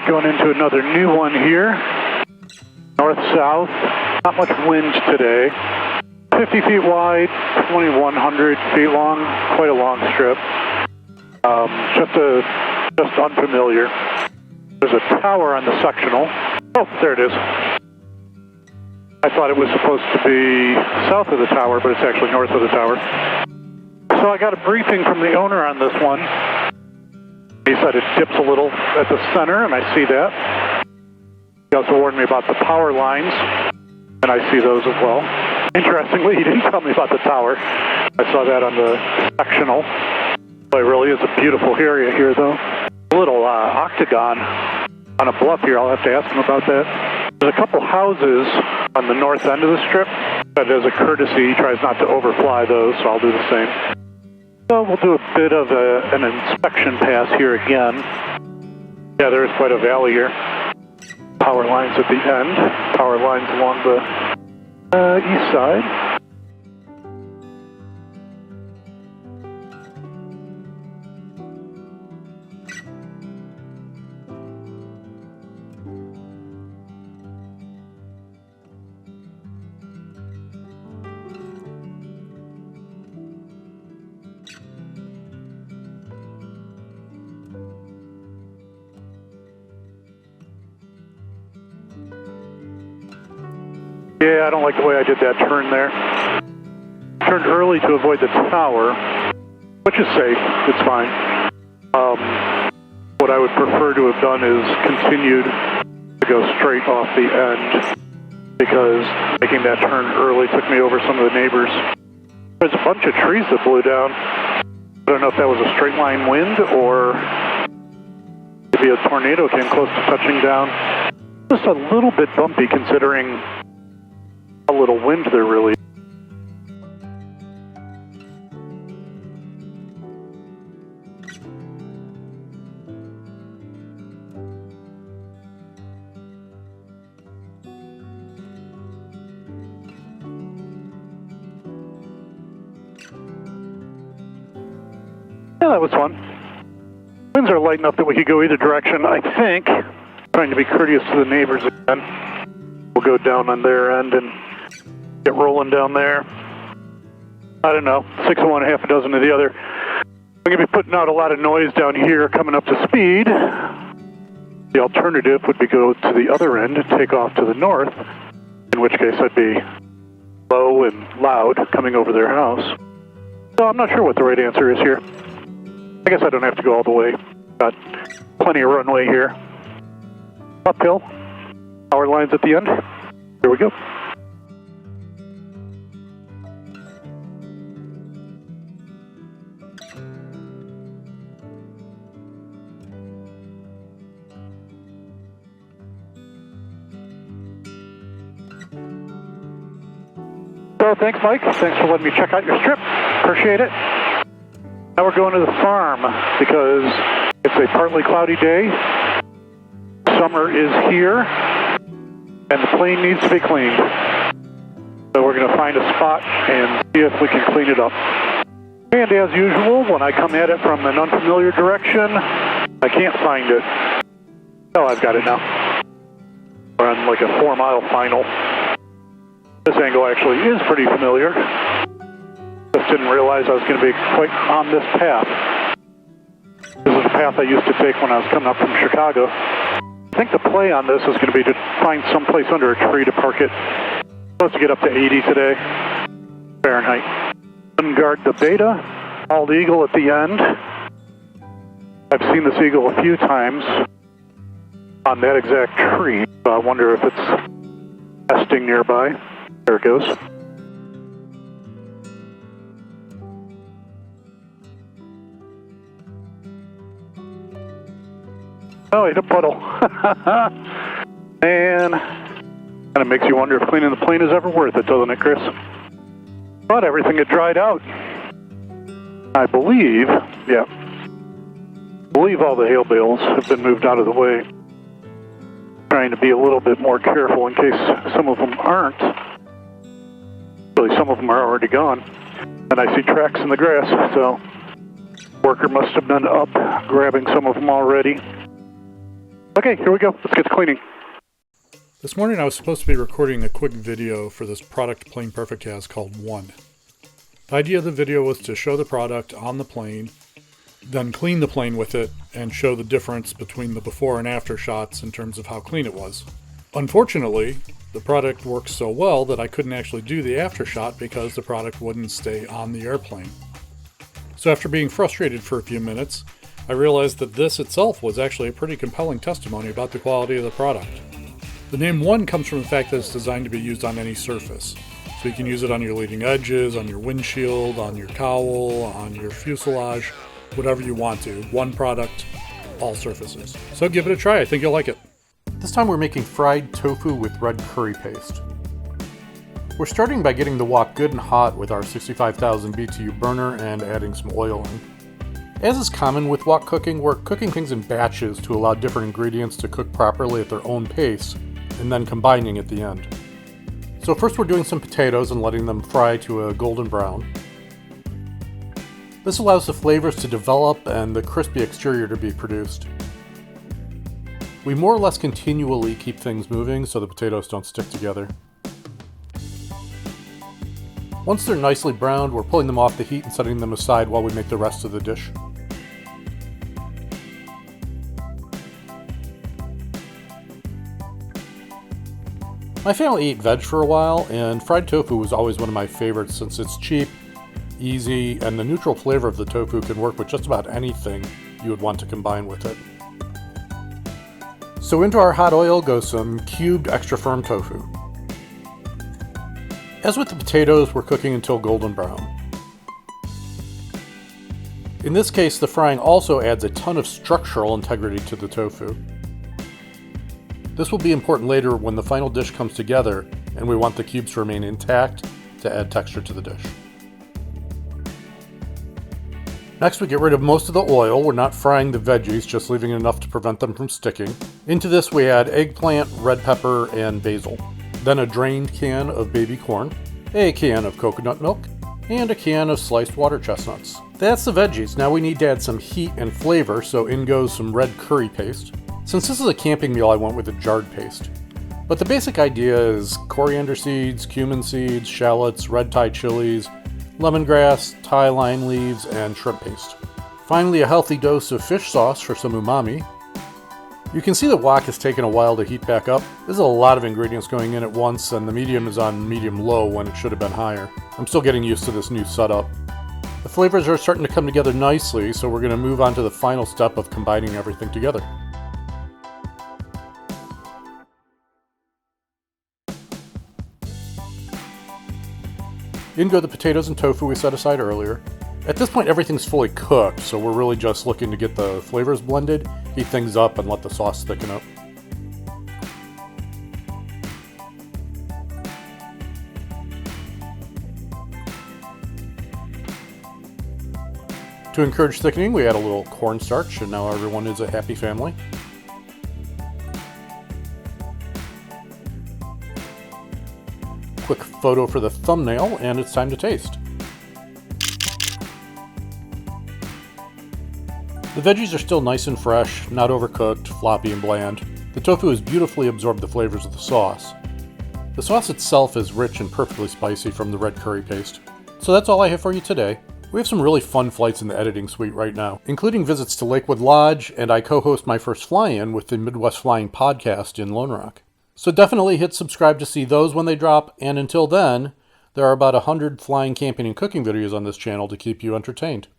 right, going into another new one here. North-south, not much wind today. 50 feet wide, 2,100 feet long, quite a long strip. Just unfamiliar. There's a tower on the sectional. Oh, there it is. I thought it was supposed to be south of the tower, but it's actually north of the tower. So I got a briefing from the owner on this one. He said it dips a little at the center, and I see that. He also warned me about the power lines, and I see those as well. Interestingly, he didn't tell me about the tower. I saw that on the sectional. But it really is a beautiful area here, though. A little octagon on a bluff here. I'll have to ask him about that. There's a couple houses on the north end of the strip, but as a courtesy, he tries not to overfly those, so I'll do the same. So we'll do a bit of an inspection pass here again. Yeah, there's quite a valley here. Power lines at the end. Power lines along the east side. Yeah, I don't like the way I did that turn there. Turned early to avoid the tower, which is safe. It's fine. What I would prefer to have done is continued to go straight off the end, because making that turn early took me over some of the neighbors. There's a bunch of trees that blew down. I don't know if that was a straight line wind or maybe a tornado came close to touching down. Just a little bit bumpy considering a little wind there really. Yeah, that was fun. Winds are light enough that we could go either direction, I think. Trying to be courteous to the neighbors again. We'll go down on their end and get rolling down there. I don't know, 6 of one, half a dozen of the other. I'm going to be putting out a lot of noise down here coming up to speed. The alternative would be go to the other end and take off to the north, in which case I'd be low and loud coming over their house. So I'm not sure what the right answer is here. I guess I don't have to go all the way. Got plenty of runway here. Uphill. Power lines at the end. Here we go. So thanks, Mike. Thanks for letting me check out your strip. Appreciate it. Now we're going to the farm because it's a partly cloudy day. Summer is here, and the plane needs to be cleaned. So we're going to find a spot and see if we can clean it up. And as usual, when I come at it from an unfamiliar direction, I can't find it. Oh, I've got it now. We're on like a 4-mile final. This angle actually is pretty familiar. Just didn't realize I was going to be quite on this path. This is the path I used to take when I was coming up from Chicago. I think the play on this is going to be to find someplace under a tree to park it. Supposed to get up to 80 today, Fahrenheit. Unguard the beta, bald eagle at the end. I've seen this eagle a few times on that exact tree, so I wonder if it's nesting nearby. There it goes. Oh, hit a puddle. Man, kind of makes you wonder if cleaning the plane is ever worth it, doesn't it, Chris? But everything had dried out. I believe, yeah. I believe all the hail bales have been moved out of the way. Trying to be a little bit more careful in case some of them aren't. Really, some of them are already gone. And I see tracks in the grass, so worker must have been up grabbing some of them already. Okay, here we go. Let's get to cleaning. This morning I was supposed to be recording a quick video for this product Plane Perfect has called One. The idea of the video was to show the product on the plane, then clean the plane with it, and show the difference between the before and after shots in terms of how clean it was. Unfortunately, the product works so well that I couldn't actually do the after shot because the product wouldn't stay on the airplane. So after being frustrated for a few minutes, I realized that this itself was actually a pretty compelling testimony about the quality of the product. The name One comes from the fact that it's designed to be used on any surface. So you can use it on your leading edges, on your windshield, on your cowl, on your fuselage, whatever you want to. One product, all surfaces. So give it a try, I think you'll like it. This time we're making fried tofu with red curry paste. We're starting by getting the wok good and hot with our 65,000 BTU burner and adding some oil in. As is common with wok cooking, we're cooking things in batches to allow different ingredients to cook properly at their own pace, and then combining at the end. So first we're doing some potatoes and letting them fry to a golden brown. This allows the flavors to develop and the crispy exterior to be produced. We more or less continually keep things moving so the potatoes don't stick together. Once they're nicely browned, we're pulling them off the heat and setting them aside while we make the rest of the dish. My family ate veg for a while, and fried tofu was always one of my favorites since it's cheap, easy, and the neutral flavor of the tofu can work with just about anything you would want to combine with it. So into our hot oil goes some cubed extra firm tofu. As with the potatoes, we're cooking until golden brown. In this case, the frying also adds a ton of structural integrity to the tofu. This will be important later when the final dish comes together and we want the cubes to remain intact to add texture to the dish. Next, we get rid of most of the oil. We're not frying the veggies, just leaving enough to prevent them from sticking. Into this, we add eggplant, red pepper, and basil. Then a drained can of baby corn, a can of coconut milk, and a can of sliced water chestnuts. That's the veggies. Now we need to add some heat and flavor, so in goes some red curry paste. Since this is a camping meal, I went with a jarred paste. But the basic idea is coriander seeds, cumin seeds, shallots, red Thai chilies, lemongrass, Thai lime leaves, and shrimp paste. Finally, a healthy dose of fish sauce for some umami. You can see the wok has taken a while to heat back up. There's a lot of ingredients going in at once, and the medium is on medium-low when it should have been higher. I'm still getting used to this new setup. The flavors are starting to come together nicely, so we're going to move on to the final step of combining everything together. In go the potatoes and tofu we set aside earlier. At this point everything's fully cooked, so we're really just looking to get the flavors blended, heat things up, and let the sauce thicken up. To encourage thickening, we add a little cornstarch, and now everyone is a happy family. Quick photo for the thumbnail, and it's time to taste. The veggies are still nice and fresh, not overcooked, floppy and bland. The tofu has beautifully absorbed the flavors of the sauce. The sauce itself is rich and perfectly spicy from the red curry paste. So that's all I have for you today. We have some really fun flights in the editing suite right now, including visits to Lakewood Lodge, and I co-host my first fly-in with the Midwest Flying Podcast in Lone Rock. So definitely hit subscribe to see those when they drop, and until then, there are about 100 flying, camping, and cooking videos on this channel to keep you entertained.